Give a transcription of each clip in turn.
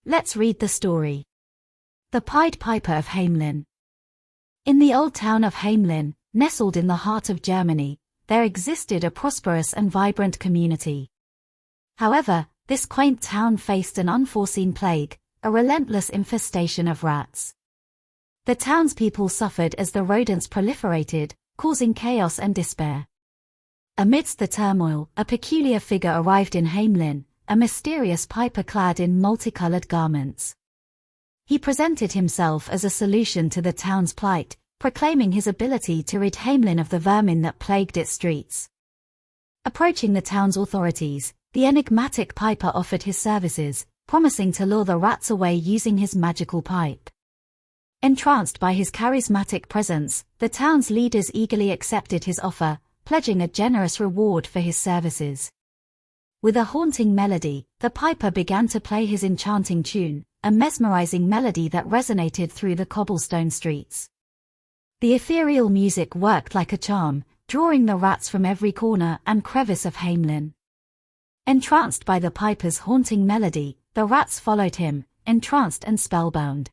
let's read the story. The Pied Piper of Hamelin. In the old town of Hamelin, nestled in the heart of Germany, there existed a prosperous and vibrant community. However, this quaint town faced an unforeseen plague, a relentless infestation of rats. The townspeople suffered as the rodents proliferated, causing chaos and despair. Amidst the turmoil, a peculiar figure arrived in Hamelin, a mysterious piper clad in multicolored garments. He presented himself as a solution to the town's plight, proclaiming his ability to rid Hamelin of the vermin that plagued its streets. Approaching the town's authorities, the enigmatic piper offered his services, promising to lure the rats away using his magical pipe. Entranced by his charismatic presence, the town's leaders eagerly accepted his offer, pledging a generous reward for his services. With a haunting melody, the piper began to play his enchanting tune, a mesmerizing melody that resonated through the cobblestone streets. The ethereal music worked like a charm, drawing the rats from every corner and crevice of Hamelin. Entranced by the piper's haunting melody, the rats followed him, entranced and spellbound.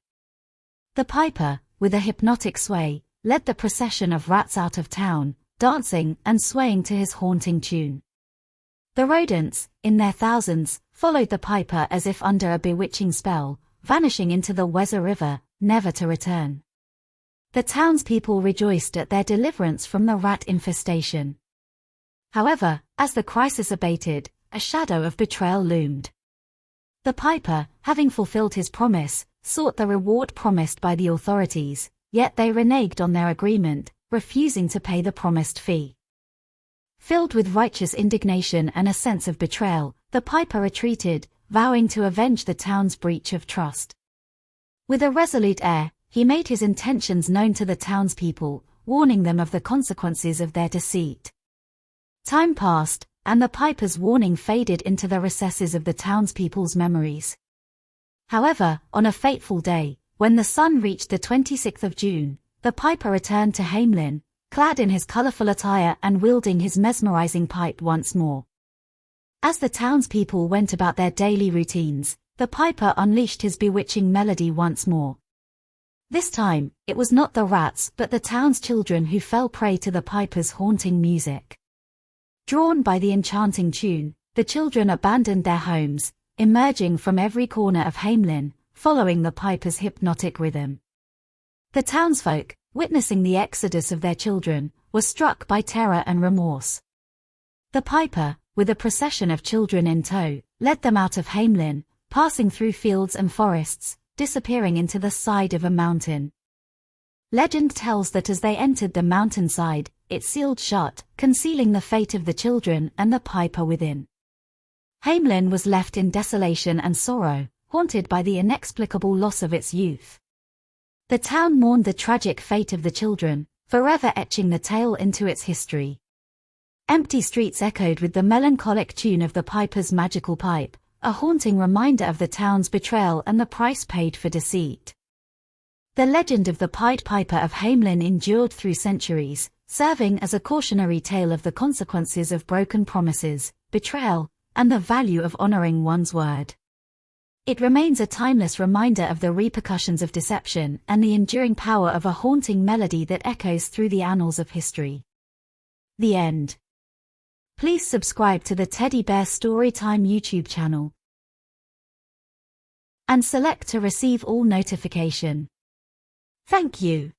The piper, with a hypnotic sway, led the procession of rats out of town, dancing and swaying to his haunting tune. The rodents, in their thousands, followed the piper as if under a bewitching spell, vanishing into the Weser River, never to return. The townspeople rejoiced at their deliverance from the rat infestation. However, as the crisis abated, a shadow of betrayal loomed. The piper, having fulfilled his promise, sought the reward promised by the authorities, yet they reneged on their agreement, refusing to pay the promised fee. Filled with righteous indignation and a sense of betrayal, the piper retreated, vowing to avenge the town's breach of trust. With a resolute air, he made his intentions known to the townspeople, warning them of the consequences of their deceit. Time passed, and the piper's warning faded into the recesses of the townspeople's memories. However, on a fateful day, when the sun reached the 26th of June, the piper returned to Hamelin, clad in his colorful attire and wielding his mesmerizing pipe once more. As the townspeople went about their daily routines, the piper unleashed his bewitching melody once more. This time, it was not the rats but the town's children who fell prey to the piper's haunting music. Drawn by the enchanting tune, the children abandoned their homes, emerging from every corner of Hamelin, following the piper's hypnotic rhythm. The townsfolk, witnessing the exodus of their children, were struck by terror and remorse. The piper, with a procession of children in tow, led them out of Hamelin, passing through fields and forests, disappearing into the side of a mountain. Legend tells that as they entered the mountainside, it sealed shut, concealing the fate of the children and the piper within. Hamelin was left in desolation and sorrow, haunted by the inexplicable loss of its youth. The town mourned the tragic fate of the children, forever etching the tale into its history. Empty streets echoed with the melancholic tune of the piper's magical pipe, a haunting reminder of the town's betrayal and the price paid for deceit. The legend of the Pied Piper of Hamelin endured through centuries, serving as a cautionary tale of the consequences of broken promises, betrayal, and the value of honoring one's word. It remains a timeless reminder of the repercussions of deception and the enduring power of a haunting melody that echoes through the annals of history. The end. Please subscribe to the Teddy Bear Storytime YouTube channel and select to receive all notification. Thank you.